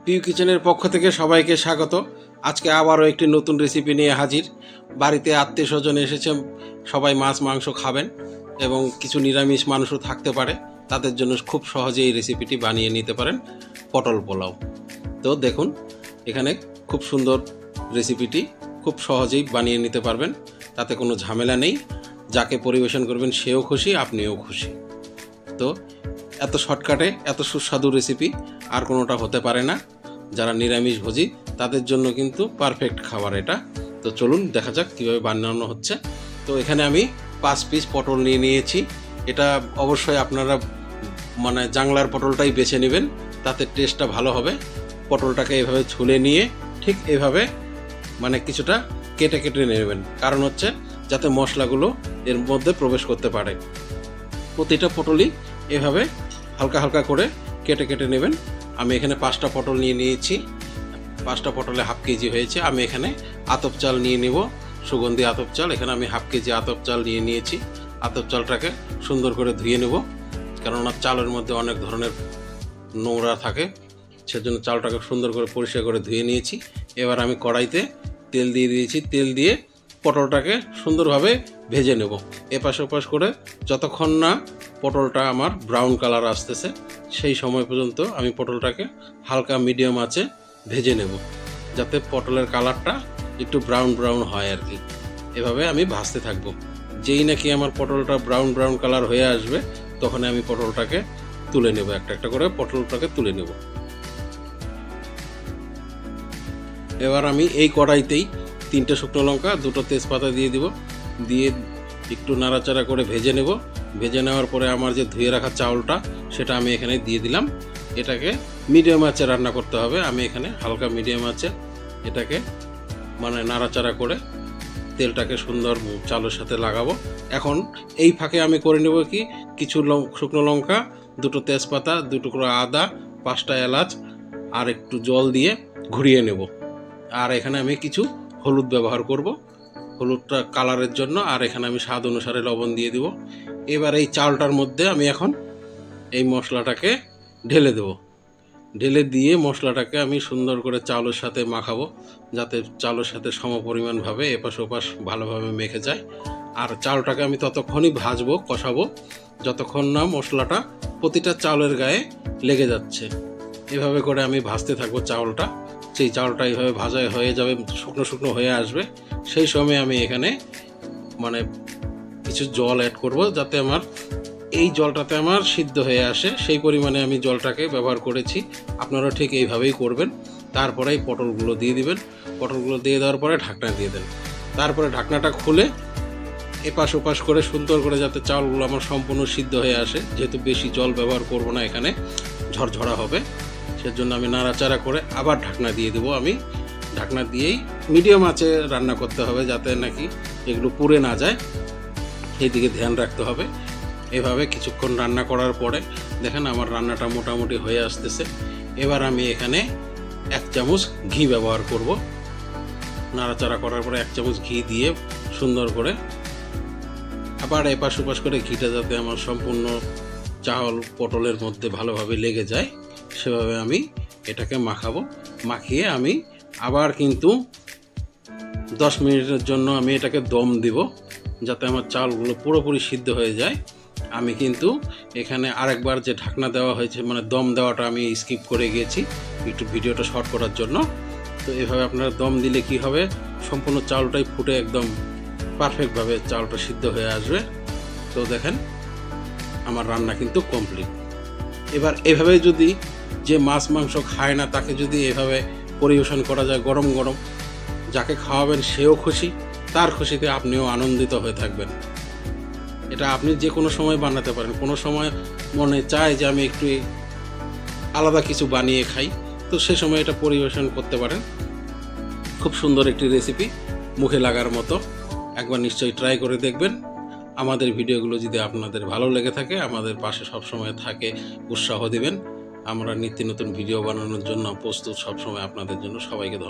পিউ কিচেনের পক্ষ থেকে সবাইকে স্বাগত। আজকে আবারও একটি নতুন রেসিপি নিয়ে হাজির। বাড়িতে আত্মীয় স্বজন এসেছে, সবাই মাছ মাংস খাবেন এবং কিছু নিরামিষ মানুষও থাকতে পারে, তাদের জন্য খুব সহজে এই রেসিপিটি বানিয়ে নিতে পারেন, পটল পোলাও। তো দেখুন, এখানে খুব সুন্দর রেসিপিটি খুব সহজেই বানিয়ে নিতে পারবেন, তাতে কোনো ঝামেলা নেই। যাকে পরিবেশন করবেন সেও খুশি, আপনিও খুশি। তো এত শর্টকাটে এত সুস্বাদু রেসিপি আর কোনোটা হতে পারে না। যারা নিরামিষ ভোজী তাদের জন্য কিন্তু পারফেক্ট খাবার এটা। তো চলুন দেখা যাক কীভাবে বানানো হচ্ছে। তো এখানে আমি 5 পিস পটল নিয়ে নিয়েছি। এটা অবশ্যই আপনারা জাংলার পটলটাই বেছে নেবেন, তাতে টেস্টটা ভালো হবে। পটলটাকে এভাবে ছুলে নিয়ে ঠিক এভাবে কিছুটা কেটে কেটে নেবেন, কারণ হচ্ছে যাতে মশলাগুলো এর মধ্যে প্রবেশ করতে পারে। প্রতিটা পটলই এভাবে হালকা হালকা করে কেটে কেটে নেবেন। আমি এখানে 5টা পটল নিয়ে নিয়েছি। 5টা পটলে হাফ কেজি হয়েছে। আমি এখানে আতপ চাল নিয়ে নেব, সুগন্ধি আতপ চাল। এখানে আমি হাফ কেজি আতপ চাল নিয়ে নিয়েছি। আতপ চালটাকে সুন্দর করে ধুয়ে নেব, কেননা চালের মধ্যে অনেক ধরনের নোংরা থাকে, সেজন্য চালটাকে সুন্দর করে পরিষ্কার করে ধুয়ে নিয়েছি। এবার আমি কড়াইতে তেল দিয়ে দিয়েছি। তেল দিয়ে পটলটাকে সুন্দরভাবে ভেজে নেব, এপাশ ওপাশ করে, যতক্ষণ না পটলটা আমার ব্রাউন কালার আসতেছে সেই সময় পর্যন্ত আমি পটলটাকে হালকা মিডিয়াম আঁচে ভেজে নেব, যাতে পটলের কালারটা একটু ব্রাউন ব্রাউন হয় আর কি। এভাবে আমি ভাজতে থাকবো। যেই নাকি আমার পটলটা ব্রাউন ব্রাউন কালার হয়ে আসবে, তখন আমি পটলটাকে তুলে নেব, একটা একটা করে পটলটাকে তুলে নেব। এবার আমি এই কড়াইতেই 3টে শুকনো লঙ্কা, 2টো তেজপাতা দিয়ে দিব। দিয়ে একটু নাড়াচাড়া করে ভেজে নেব। ভেজে নেওয়ার পরে আমার যে ধুয়ে রাখা চাউলটা, সেটা আমি এখানে দিয়ে দিলাম। এটাকে মিডিয়াম আঁচে রান্না করতে হবে। আমি এখানে হালকা মিডিয়াম আঁচে এটাকে নাড়াচাড়া করে তেলটাকে সুন্দর চালের সাথে লাগাবো। এখন এই ফাঁকে আমি করে নেব কি, কিছু শুকনো লঙ্কা, 2টো তেজপাতা, 2 টুকরো আদা, 5টা এলাচ আর একটু জল দিয়ে ঘুরিয়ে নেব। আর এখানে আমি কিছু হলুদ ব্যবহার করব, হলুদটা কালারের জন্য। আর এখানে আমি স্বাদ অনুসারে লবণ দিয়ে দিব। এবার এই চালটার মধ্যে আমি এখন এই মশলাটাকে ঢেলে দেব। ঢেলে দিয়ে মশলাটাকে আমি সুন্দর করে চালের সাথে মাখাবো, যাতে চালের সাথে সমপরিমাণভাবে এপাশ ওপাশ ভালোভাবে মেখে যায়। আর চালটাকে আমি ততক্ষণই ভাজবো, কষাবো, যতক্ষণ না মশলাটা প্রতিটা চালের গায়ে লেগে যাচ্ছে। এভাবে করে আমি ভাজতে থাকবো চাউলটা। সেই চাউলটা এইভাবে ভাজা হয়ে যাবে, শুকনো শুকনো হয়ে আসবে, সেই সময় আমি এখানে কিছু জল অ্যাড করব, যাতে আমার এই জলটাতে আমার সিদ্ধ হয়ে আসে। সেই পরিমাণে আমি জলটাকে ব্যবহার করেছি। আপনারা ঠিক এইভাবেই করবেন। তারপরে এই পটলগুলো দিয়ে দিবেন। পটলগুলো দিয়ে দেওয়ার পরে ঢাকনা দিয়ে দেন। তারপরে ঢাকনাটা খুলে এপাশ ওপাশ করে সুন্দর করে যাতে চাউলগুলো আমার সম্পূর্ণ সিদ্ধ হয়ে আসে। যেহেতু বেশি জল ব্যবহার করব না, এখানে ঝরঝরা হবে, সেজন্য আমি নাড়াচাড়া করে আবার ঢাকনা দিয়ে দেবো। আমি ঢাকনা দিয়েই মিডিয়াম আঁচে রান্না করতে হবে, যাতে নাকি এগুলো পুড়ে না যায়, সেই দিকে ধ্যান রাখতে হবে। এভাবে কিছুক্ষণ রান্না করার পরে দেখেন আমার রান্নাটা মোটামুটি হয়ে আসতেছে। এবার আমি এখানে 1 চামচ ঘি ব্যবহার করব। নাড়াচাড়া করার পরে 1 চামচ ঘি দিয়ে সুন্দর করে আবার এপাশ ওপাশ করে ঘিটা যাতে আমার সম্পূর্ণ চাল পটলের মধ্যে ভালোভাবে লেগে যায়, সেভাবে আমি এটাকে মাখাবো। মাখিয়ে আমি আবার কিন্তু 10 মিনিটের জন্য আমি এটাকে দম দিব, যাতে আমার চালগুলো পুরোপুরি সিদ্ধ হয়ে যায়। আমি কিন্তু এখানে আরেকবার যে ঢাকনা দেওয়া হয়েছে, দম দেওয়াটা আমি স্কিপ করে গিয়েছি একটু ভিডিওটা শর্ট করার জন্য। তো এভাবে আপনারা দম দিলে কি হবে, সম্পূর্ণ চালটাই ফুটে একদম পারফেক্টভাবে চালটা সিদ্ধ হয়ে আসবে। তো দেখেন আমার রান্না কিন্তু কমপ্লিট। এবার এভাবে যদি যে মাছ মাংস খায় না, তাকে যদি এভাবে পরিবেশন করা যায় গরম গরম, যাকে খাওয়াবেন সেও খুশি, তার খুশিতে আপনিও আনন্দিত হয়ে থাকবেন। এটা আপনি যে কোনো সময় বানাতে পারেন। কোনো সময় মনে চায় যে আমি একটু আলাদা কিছু বানিয়ে খাই, তো সে সময় এটা পরিবেশন করতে পারেন। খুব সুন্দর একটি রেসিপি, মুখে লাগার মতো। একবার নিশ্চয়ই ট্রাই করে দেখবেন। আমাদের ভিডিওগুলো যদি আপনাদের ভালো লেগে থাকে, আমাদের পাশে সবসময় থাকে উৎসাহ দিবেন। আমরা নিত্য নতুন ভিডিও বানানোর জন্য প্রস্তুত সবসময় আপনাদের জন্য। সবাইকে ধন্যবাদ।